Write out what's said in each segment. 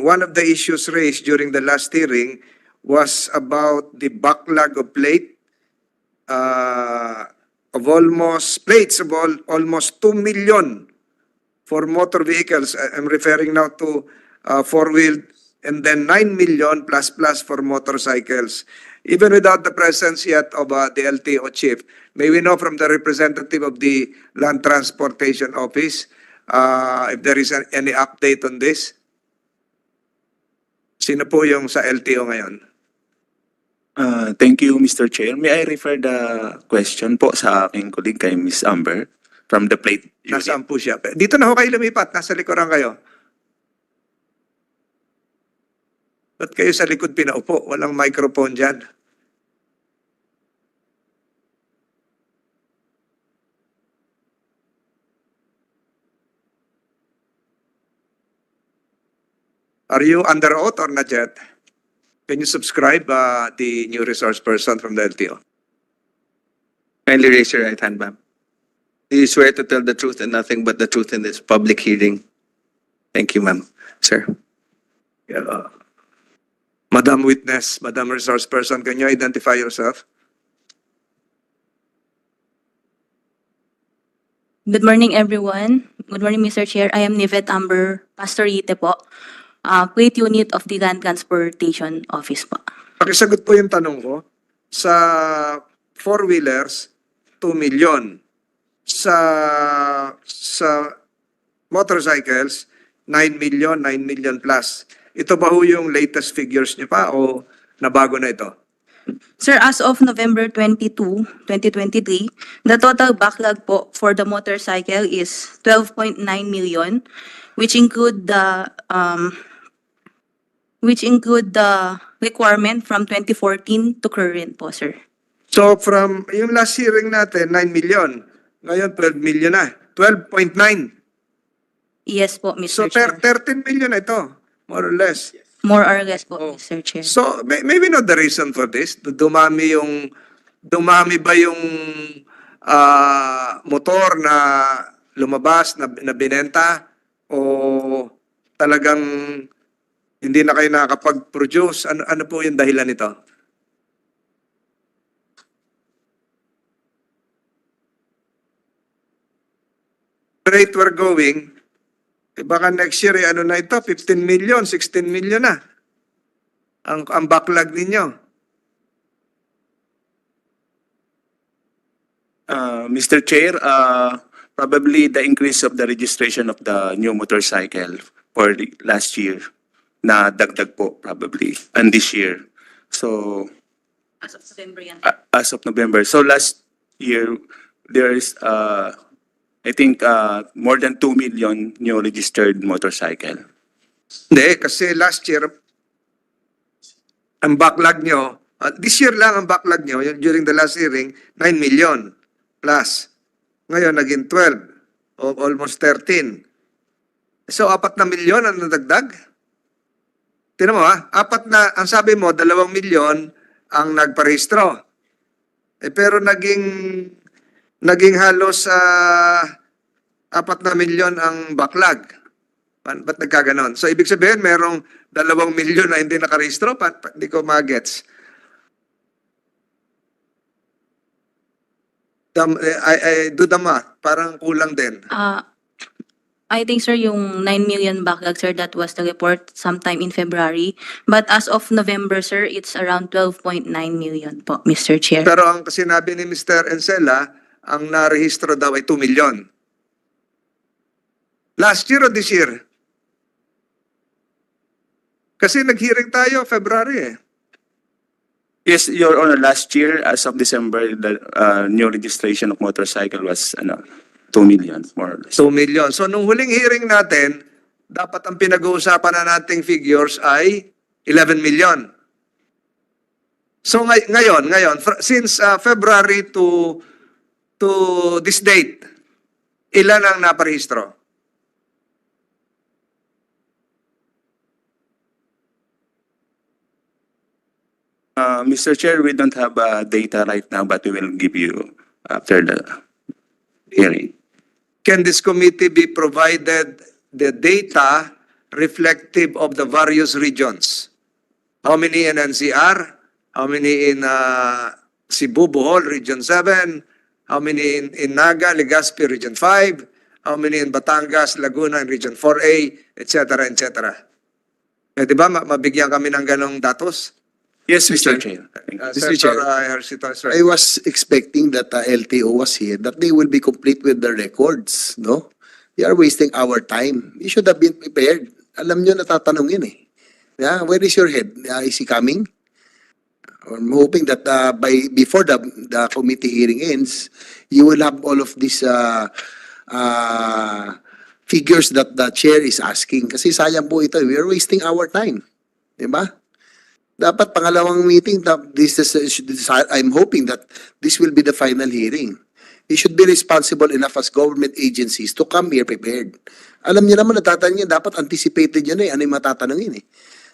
one of the issues raised during the last hearing was about the backlog of plates of almost 2 million for motor vehicles. I'm referring now to four-wheeled, and then 9 million plus for motorcycles. Even without the presence yet of the LTO chief, may we know from the representative of the Land Transportation Office if there is any update on this? Sino po yung sa LTO ngayon? Thank you, Mr. Chair. May I refer the question po sa aking colleague kay Ms. Amber from the plate unit? Nasaan po siya? Dito na ho kayo lumipat. Nasa likuran kayo. Ba't kayo sa likod pinaupo? Walang microphone dyan. Are you under oath or not yet? Can you subscribe the new resource person from the LTO? Kindly raise your right hand, ma'am. Do you swear to tell the truth and nothing but the truth in this public hearing? Thank you, ma'am. Sir. Yeah. Madam Witness, Madam Resource Person, can you identify yourself? Good morning, everyone. Good morning, Mr. Chair. I am Nivet Amber Pastorite po, Plate Unit of the Land Transportation Office po. Pakisagot po yung tanong ko. Sa four-wheelers, 2 million. Sa motorcycles, 9 million plus. Ito ba ho yung latest figures niyo pa o nabago na ito? Sir, as of November 22, 2023, the total backlog po for the motorcycle is 12.9 million, which include the requirement from 2014 to current po, sir. So from yung last hearing natin, 9 million. Ngayon, 12 million na. 12.9. Yes po, So Mr. Chair. 13 million na ito, more or less. More or less po, Oh. Mr. Chair. So maybe not the reason for this. Dumami ba yung motor na lumabas na binenta o talagang hindi na kayo nakakapag-produce? Ano po yung dahilan nito? Rate we're going, baka next year, ano na ito, 15 million, 16 million na. Ang backlog ninyo. Mr. Chair, probably the increase of the registration of the new motorcycle for the last year na dagdag po probably and this year. So As of November yan. as of November. So last year there is I think more than 2 million new registered motorcycle. Hindi, kasi last year, ang backlog nyo, this year lang ang backlog nyo, during the last hearing, 9 million plus. Ngayon, naging 12, o almost 13. So, 4 na milyon ang nadagdag? Tinan mo ang sabi mo, 2 milyon ang nagparehistro. Pero naging halos 4 na milyon ang backlog. Ba't nagkaganon? So, ibig sabihin, merong 2 milyon na hindi nakarehistro? Hindi ko magets. I do the math. Parang kulang din. I think, sir, yung 9 million backlog, sir, that was the report sometime in February. But as of November, sir, it's around 12.9 million po, Mr. Chair. Pero ang sinabi ni Mr. Encela, ang narehistro daw ay 2 million. Last year o this year? Kasi nag-hearing tayo February eh. Yes, Your Honor, last year as of December the new registration of motorcycle was 2 million more or less. 2 million. So nung huling hearing natin, dapat ang pinag-uusapan na nating figures ay 11 million. So ngayon, since February to this date, ilan ang naparehistro? Mr. Chair, we don't have data right now, but we will give you after the hearing. Can this committee be provided the data reflective of the various regions. How many in NCR? How many in Cebu, Bohol, Region 7? How many in Naga, Legazpi, Region 5? How many in Batangas, Laguna, and Region 4A, etc., etc. Eh, di ba, mabigyan kami ng ganong datos? Yes, Mr. Chair. Thank you. Mr. Chair, Hercito, sir. I was expecting that LTO was here, that they will be complete with the records, no? You are wasting our time. You should have been prepared. Alam nyo, natatanong yun eh. Yeah, where is your head? Is he coming? I'm hoping that before the committee hearing ends, you will have all of these figures that the chair is asking. Kasi sayang po ito, we are wasting our time. Diba? Dapat pangalawang meeting, I'm hoping that this will be the final hearing. You should be responsible enough as government agencies to come here prepared. Alam niyo naman, natatanong yan, dapat anticipated yun eh, ano yung matatanungin eh.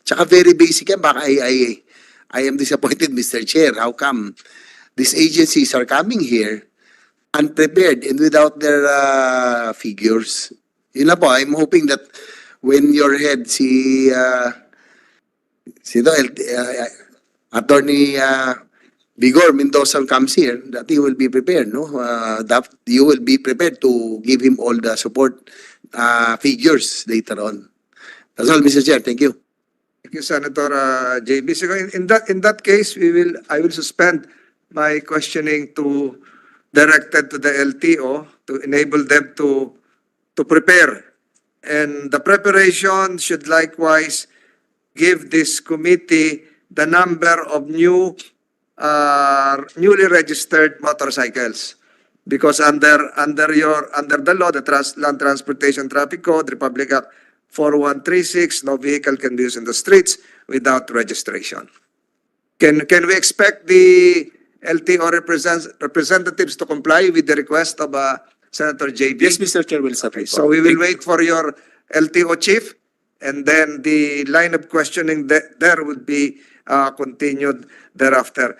Tsaka very basic yan, baka I am disappointed, Mr. Chair. How come these agencies are coming here unprepared and without their figures? Yun na po, I'm hoping that when your head, Attorney Vigor Mendoza comes here, that he will be prepared, no? That you will be prepared to give him all the support figures later on. That's all, Mr. Chair. Thank you. Thank you, Senator JB. So in that case, I will suspend my questioning directed to the LTO to enable them to prepare. And the preparation should likewise give this committee the number of newly registered motorcycles. Because under the law, the Land Transportation Traffic Code, Republic Act 4136, no vehicle can be used in the streets without registration. Can we expect the LTO representatives to comply with the request of Senator JB? Yes, Mr. Chair, will submit. So we will wait for your LTO chief, and then the line of questioning there would be continued thereafter.